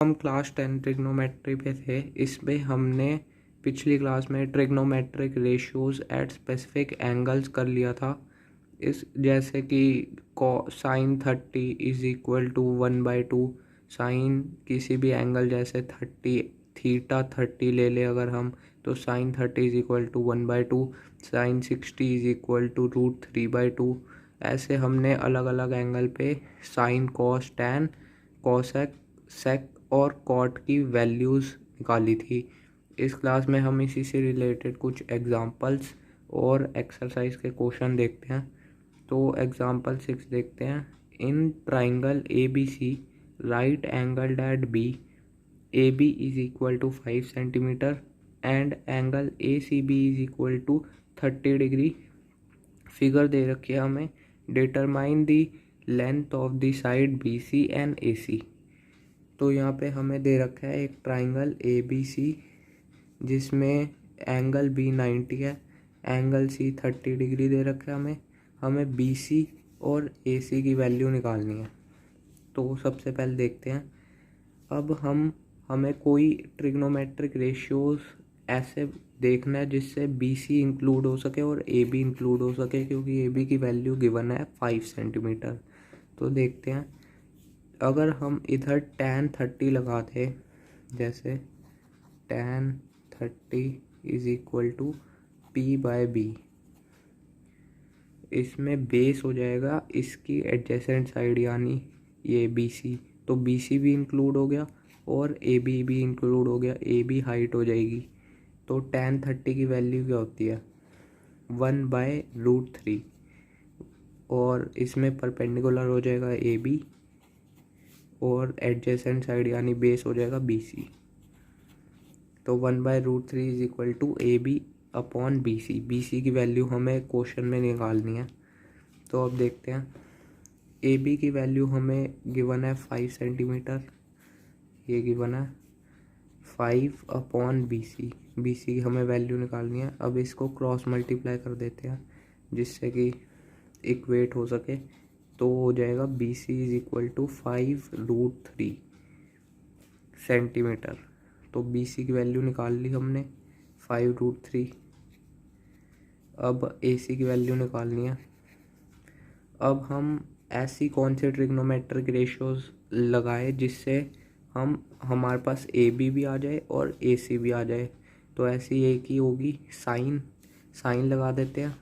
हम class 10 trigonometry पे थे। इसमें हमने पिछली क्लास में trigonometric ratios at specific angles कर लिया था। इस जैसे कि sine 30 is equal to 1/2। Sine किसी भी एंगल जैसे 30 थीटा 30 ले ले अगर हम, तो sine 30 is equal to 1/2। Sine 60 is equal to √3/2। ऐसे हमने अलग अलग एंगल पे sine cos tan cosec sec और कॉट की वैल्यूज़ निकाली थी। इस क्लास में हम इसी से रिलेटेड कुछ एग्जांपल्स और एक्सरसाइज के क्वेश्चन देखते हैं। तो एग्जांपल 6 देखते हैं। In triangle A B C right angled at B A B is equal to 5 centimetre and angle A C B is equal to 30 degree. Figure दे रखी है हमें। Determine the length of the side B C and A C. तो यहाँ पे हमें दे रखा है एक ट्राइंगल ए बी सी जिसमें एंगल बी 90 है, एंगल सी 30 डिग्री दे रखा है। हमें बी सी और ए सी की वैल्यू निकालनी है। तो सबसे पहले देखते हैं। अब हमें कोई ट्रिग्नोमेट्रिक रेशियोज ऐसे देखना है जिससे बी सी इंक्लूड हो सके और ए बी इंक्लूड हो सके, क्योंकि ए बी की वैल्यू गिवन है 5 सेंटीमीटर। तो देखते हैं। अगर हम इधर tan 30 लगाते, जैसे tan 30 is equal to P/B, इसमें बेस हो जाएगा इसकी एडजेसेंट साइड यानी ये BC। तो BC भी इंक्लूड हो गया और AB भी इंक्लूड हो गया, AB हाइट हो जाएगी। तो tan 30 की वैल्यू क्या होती है 1/√3 और इसमें परपेंडिकुलर हो जाएगा AB और एडजेसेंट साइड यानी बेस हो जाएगा BC। तो 1/√3 is equal to AB upon BC। BC की वैल्यू हमें क्वेश्चन में निकालनी है। तो अब देखते हैं। AB की वैल्यू हमें गिवन है 5 सेंटीमीटर, ये गिवन है 5 अपॉन BC। BC की हमें वैल्यू निकालनी है। अब इसको क्रॉस मल्टीप्लाई कर देते हैं जिससे कि इक्वेट हो सके। तो हो जाएगा BC is equal to 5√3 centimetre. तो BC की वैल्यू निकाल ली हमने 5√3। अब AC की वैल्यू निकालनी है। अब हम ऐसी कौन से ट्रिग्नोमेट्रिक रेशियोज लगाए जिससे हमारे पास AB भी आ जाए और AC भी आ जाए। तो ऐसी एक ही होगी, साइन लगा देते हैं।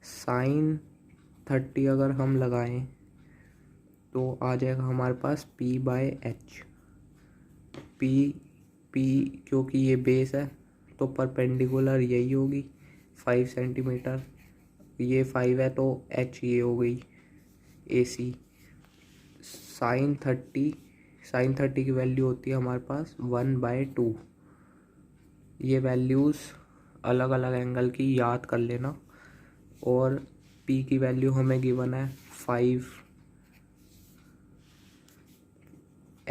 साइन 30 अगर हम लगाएं तो आ जाएगा हमारे पास P/H। P क्योंकि ये बेस है तो परपेंडिकुलर यही होगी 5 सेंटीमीटर। ये 5 है तो H ये हो गई AC। साइन 30 की वैल्यू होती है हमारे पास 1/2। ये वैल्यूज़ अलग अलग एंगल की याद कर लेना। और P की वैल्यू हमें गिवन है 5।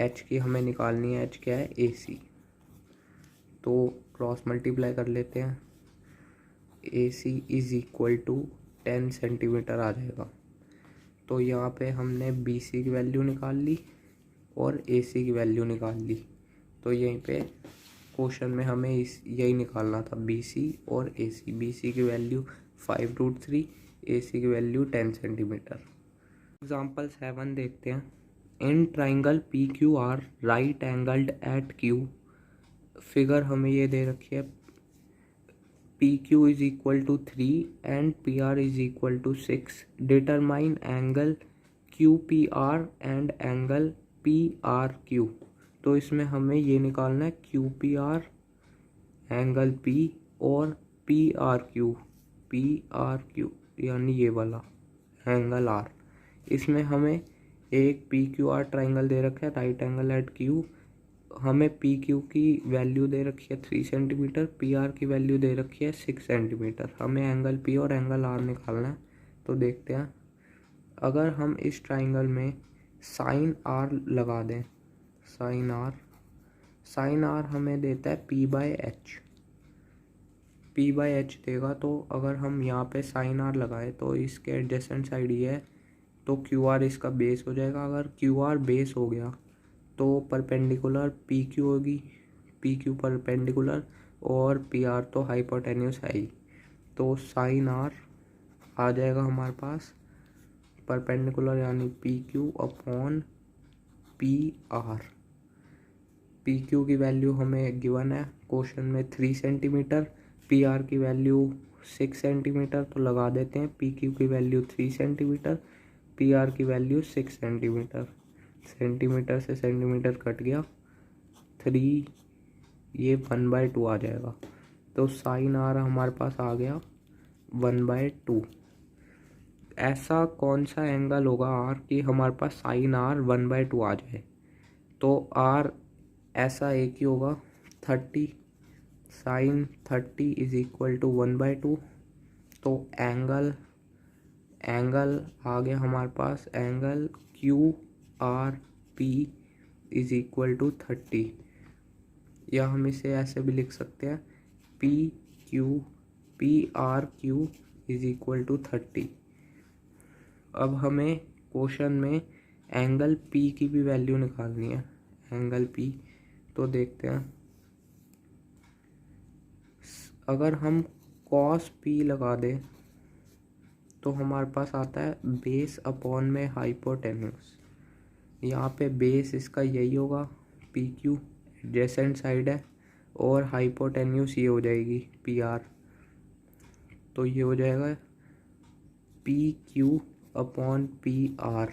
H की हमें निकालनी है, H क्या है AC। तो क्रॉस मल्टीप्लाई कर लेते हैं। AC is equal to 10 centimetre आ जाएगा। तो यहाँ पे हमने BC की वैल्यू निकाल ली और AC की वैल्यू निकाल ली। तो यहीं पे क्वेश्चन में हमें यही निकालना था, BC और AC। BC की वैल्यू 5√3, AC की वैल्यू 10 सेंटीमीटर। एग्जाम्पल 7 देखते हैं। In triangle PQR right angled at Q। Figure हमें ये दे रखी है। PQ is equal to 3 and PR is equal to 6। Determine angle QPR and angle PRQ। तो इसमें हमें ये निकालना है QPR एंगल P और PRQ यानी ये वाला एंगल R। इसमें हमें एक PQR ट्राइंगल दे रखा है राइट एंगल एट Q। हमें PQ की वैल्यू दे रखी है 3 सेंटीमीटर, PR की वैल्यू दे रखी है 6 सेंटीमीटर। हमें एंगल P और एंगल R निकालना है। तो देखते हैं। अगर हम इस ट्राइंगल में साइन R लगा दें, साइन R हमें देता है P/H देगा। तो अगर हम यहाँ पे साइन R लगाए तो इसके एडजेसेंट साइड ये है, तो QR इसका बेस हो जाएगा। अगर QR बेस हो गया तो परपेंडिकुलर पी क्यू होगी, पी क्यू परपेंडिकुलर और पी आर तो हाइपोटेन्यूस है ही। तो साइन आर आ जाएगा हमारे पास परपेंडिकुलर यानी P Q upon P R. P Q की वैल्यू हमें गिवन है क्वेश्चन में 3 सेंटीमीटर, पी आर की वैल्यू 6 सेंटीमीटर, तो लगा देते हैं पी क्यू की वैल्यू 3 सेंटीमीटर, पी आर की वैल्यू 6 सेंटीमीटर। सेंटीमीटर से सेंटीमीटर कट गया 3, ये 1/2 आ जाएगा। तो साइन आर हमारे पास आ गया 1/2। ऐसा कौन सा एंगल होगा आर कि हमारे पास साइन आर 1/2 आ जाए? तो आर ऐसा एक ही होगा 30, साइन 30 इज इक्वल टू 1/2। तो एंगल आ गया हमारे पास, angle Q R P is equal to 30, या हम इसे ऐसे भी लिख सकते हैं P R Q is equal to 30। अब हमें क्वेश्चन में एंगल पी की भी वैल्यू निकालनी है, एंगल पी। तो देखते हैं, अगर हम कॉस पी लगा दें तो हमारे पास आता है बेस अपॉन में हाइपोटेन्यूस। यहाँ पे बेस इसका यही होगा, पी क्यू एडजेसेंट साइड है, और हाइपोटेन्यूस ये हो जाएगी पी आर। तो ये हो जाएगा P Q upon P R.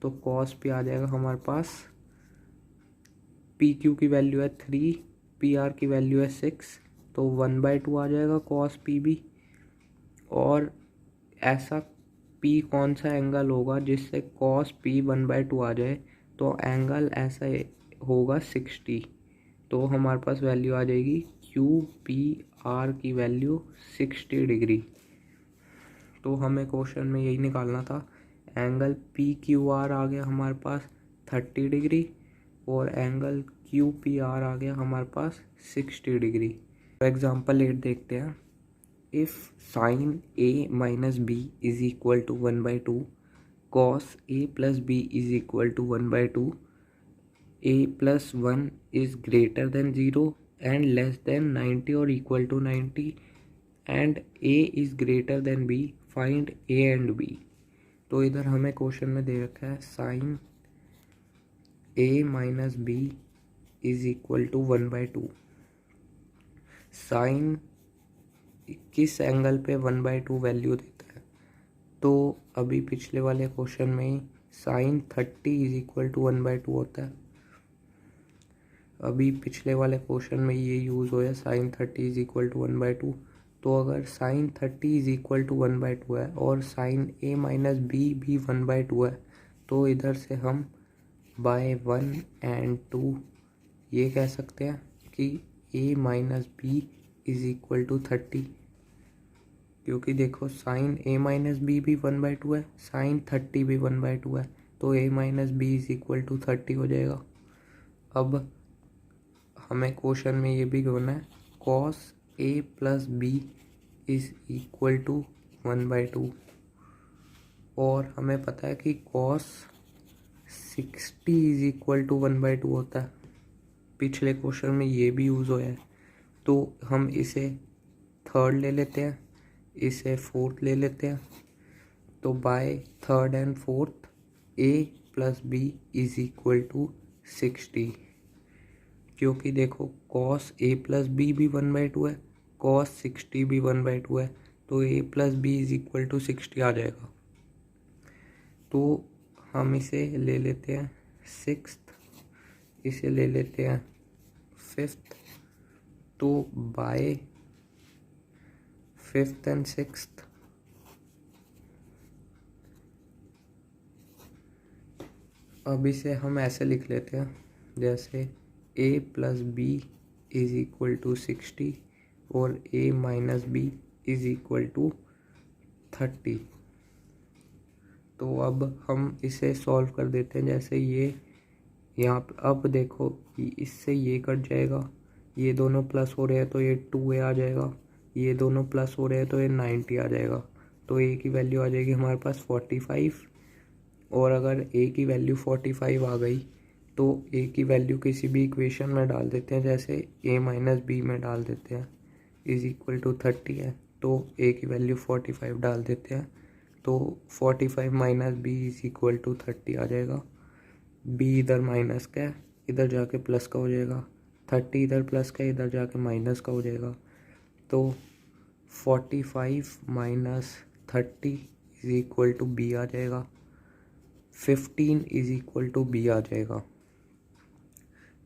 तो कॉस पी आ जाएगा हमारे पास, पी क्यू की वैल्यू है 3, पी आर की वैल्यू है 6, तो 1/2 आ जाएगा कॉस पी भी। और ऐसा पी कौन सा एंगल होगा जिससे कॉस पी 1/2 आ जाए? तो एंगल ऐसा होगा 60। तो हमारे पास वैल्यू आ जाएगी क्यू पी आर की वैल्यू 60 डिग्री। तो हमें क्वेश्चन में यही निकालना था, एंगल पी क्यू आर आ गया हमारे पास 30 डिग्री, और एंगल क्यू पी आर आ गया हमारे पास 60 डिग्री। तो एग्जाम्पल 8 देखते हैं। If sine A minus B is equal to 1/2, cos A plus B is equal to 1/2, a plus 1 is greater than 0 and less than 90 or equal to 90, and a is greater than b, find a and b। तो इधर हमें question में दे रखा है sine a minus B is equal to 1/2। Sine किस angle पे 1/2 value देता है? तो अभी पिछले वाले क्वेश्चन में साइन 30 इज इक्वल टू 1/2 होता है। अभी पिछले वाले क्वेश्चन में ये यूज़ होया साइन 30 इज इक्वल टू 1/2। तो अगर साइन 30 इज इक्वल टू 1/2 है और साइन ए माइनस बी भी 1/2 है, तो इधर से हम बाय 1 एंड 2 ये कह सकते हैं कि A minus B is equal to 30, क्योंकि देखो साइन ए माइनस बी भी 1/2 है, साइन 30 भी 1/2 है, तो A minus B is equal to 30 हो जाएगा। अब हमें क्वेश्चन में ये भी गिवन है cos A plus B is equal to 1/2, और हमें पता है कि कॉस 60 इज इक्वल टू 1/2 होता है। पिछले क्वेश्चन में ये भी यूज़ होया है। तो हम इसे थर्ड ले लेते हैं, इसे फोर्थ ले लेते हैं। तो by third and fourth A plus B is equal to 60, क्योंकि देखो कॉस ए प्लस बी भी 1/2 है, कॉस 60 भी 1/2 है, तो A plus B is equal to 60 आ जाएगा। तो हम इसे ले लेते हैं 6th, इसे ले लेते हैं 5th। तो बाय 5th एंड 6th अब इसे हम ऐसे लिख लेते हैं जैसे a plus B is equal to 60 और a minus B is equal to 30। तो अब हम इसे सॉल्व कर देते हैं, जैसे ये यहाँ पे अब देखो इससे ये कट जाएगा, ये दोनों प्लस हो रहे हैं तो ये 2a आ जाएगा, ये दोनों प्लस हो रहे हैं तो ये 90 आ जाएगा। तो a की वैल्यू आ जाएगी हमारे पास 45, और अगर a की वैल्यू 45 आ गई तो ए की वैल्यू किसी भी इक्वेशन में डाल देते हैं, जैसे a माइनस बी में डाल देते हैं, इज इक्वल टू 30 है तो a की वैल्यू 45 डाल देते हैं, तो 45 minus B is equal to 30 आ जाएगा। b इधर माइनस का है, इधर जाके प्लस का हो जाएगा, 30 इधर प्लस का है, इधर जाके माइनस का हो जाएगा, तो 45 minus 30 is equal to B आ जाएगा, 15 इज इक्वल टू बी आ जाएगा।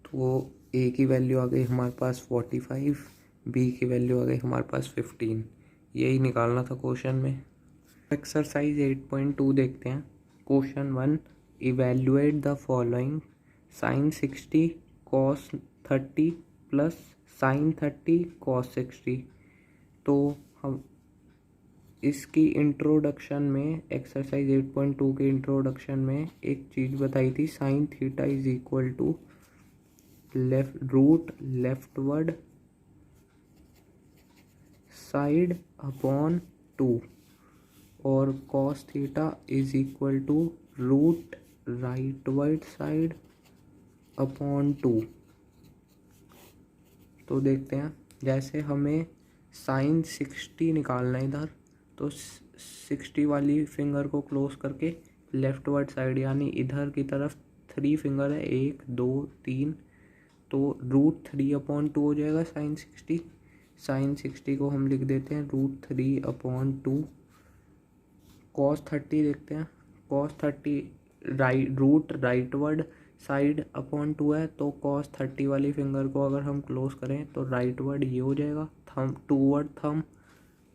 तो ए की वैल्यू आ गई हमारे पास 45, बी की वैल्यू आ गई हमारे पास 15। यही निकालना था क्वेश्चन में। एक्सरसाइज 8.2 देखते हैं। Question 1, evaluate the following sine 60 cos 30 plus sine 30 cos 60। तो हम इसकी इंट्रोडक्शन में, एक्सरसाइज 8.2 के इंट्रोडक्शन में एक चीज़ बताई थी, sine theta is equal to root leftward side upon 2 और cos theta is equal to root rightward side upon 2। तो देखते हैं, जैसे हमें साइन 60 निकालना है इधर, तो 60 वाली फिंगर को क्लोज करके लेफ्टवर्ड साइड यानी इधर की तरफ 3 फिंगर है, 1 2 3, तो रूट 3 अपॉन 2 हो जाएगा साइन 60। साइन 60 को हम लिख देते हैं रूट 3 अपॉन 2। कॉस 30 देखते हैं, cos 30 root rightward side upon 2 है, तो कॉस 30 वाली फिंगर को अगर हम क्लोज करें तो राइटवर्ड ये हो जाएगा, थम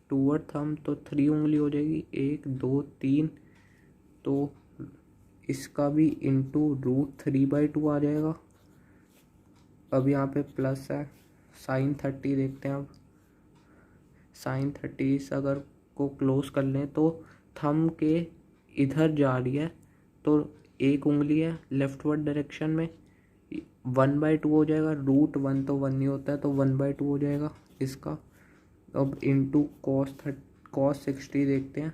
टूवर्ड थम तो 3 उंगली हो जाएगी, 1 2 3, तो इसका भी इंटू रूट 3/2 आ जाएगा। अब यहाँ पे प्लस है, साइन 30 देखते हैं। अब साइन 30 अगर को क्लोज कर लें तो थम के इधर जा रही है, तो 1 उंगली है लेफ्टवर्ड डायरेक्शन में, 1/2 हो जाएगा, रूट 1 तो 1 नहीं होता है, तो 1/2 हो जाएगा इसका। अब इंटू कॉस 60 देखते हैं।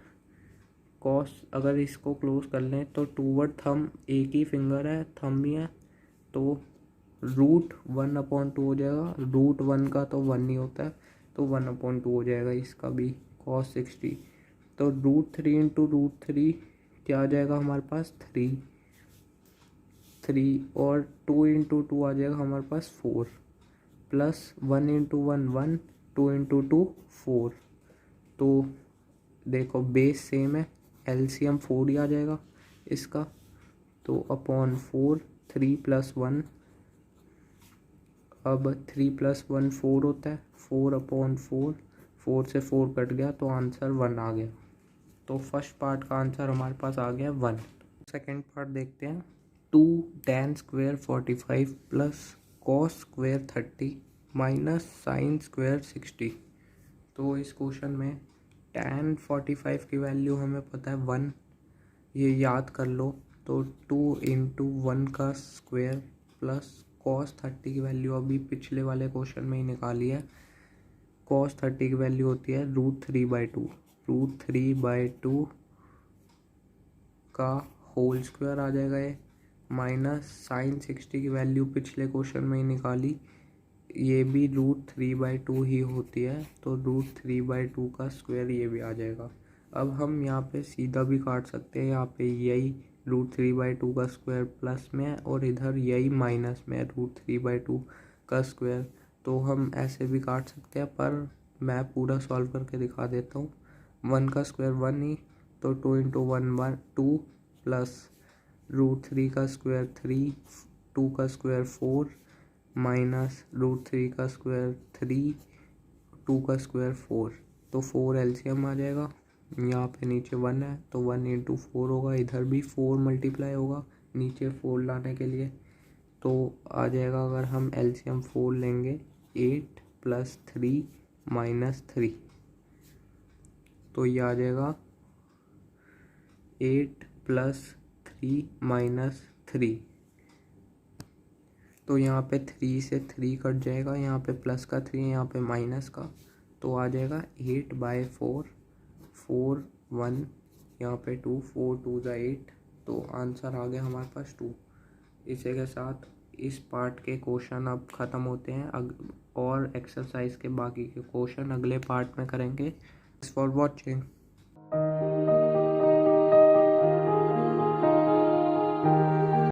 कॉस अगर इसको क्लोज कर लें तो टूवर्ड थम, एक ही फिंगर है, थम ही है, तो रूट 1/2 हो जाएगा, रूट 1 का तो 1 नहीं होता है, तो 1/2 हो जाएगा इसका भी कॉस 60। तो रूट 3 इंटू रूट 3 क्या आ जाएगा हमारे पास 3 और 2 इंटू 2 आ जाएगा हमारे पास 4 प्लस 1 इंटू 1 1, 2 इंटू 2 4। तो देखो बेस सेम है, एलसीएम 4 ही आ जाएगा इसका, तो अपॉन 4, 3 प्लस 1, अब 3 प्लस 1 4 होता है, 4/4, 4 से 4 कट गया तो आंसर 1 आ गया। तो फर्स्ट पार्ट का आंसर हमारे पास आ गया 1। सेकेंड पार्ट देखते हैं। 2 tan square 45 plus cos square 30 minus sine square 60। तो इस क्वेश्चन में tan 45 की वैल्यू हमें पता है 1, ये याद कर लो। तो 2 इंटू 1 का स्क्वायर प्लस कॉस 30 की वैल्यू अभी पिछले वाले क्वेश्चन में ही निकाली है। कॉस 30 की वैल्यू होती है रूट 3/2, रूट 3/2 का होल स्क्वायर आ जाएगा ये, माइनस साइन 60 की वैल्यू पिछले क्वेश्चन में ही निकाली, ये भी रूट 3/2 ही होती है, तो रूट 3/2 का स्क्वायर ये भी आ जाएगा। अब हम यहाँ पे सीधा भी काट सकते हैं, यहाँ पे यही रूट 3/2 का स्क्वायर प्लस में है और इधर यही माइनस में है रूट 3/2 का स्क्वायर, तो हम ऐसे भी काट सकते हैं, पर मैं पूरा सॉल्व करके दिखा देता हूँ। 1 का स्क्वायर 1 ही, तो 2 इंटू 1 2 प्लस रूट 3 का स्क्वायर 3, 2 का स्क्वायर 4 माइनस रूट 3 का स्क्वायर 3, 2 का स्क्वायर 4, तो 4 एलसीएम आ जाएगा। यहाँ पे नीचे 1 है तो 1 इंटू 4 होगा, इधर भी 4 मल्टीप्लाई होगा नीचे 4 लाने के लिए, तो आ जाएगा अगर हम एलसीएम 4 लेंगे 8 प्लस 3 माइनस 3, तो ये आ जाएगा 8 प्लस 3 माइनस 3। तो यहाँ पे 3 से 3 कट जाएगा, यहाँ पे प्लस का 3 यहाँ पे माइनस का, तो आ जाएगा 8/4, 4 1 यहाँ पे 2, 4 2 ज़ा 8, तो आंसर आ गया हमारे पास 2। इसी के साथ इस पार्ट के क्वेश्चन अब ख़त्म होते हैं। और एक्सरसाइज के बाकी के क्वेश्चन अगले पार्ट में करेंगे। Thanks for watching.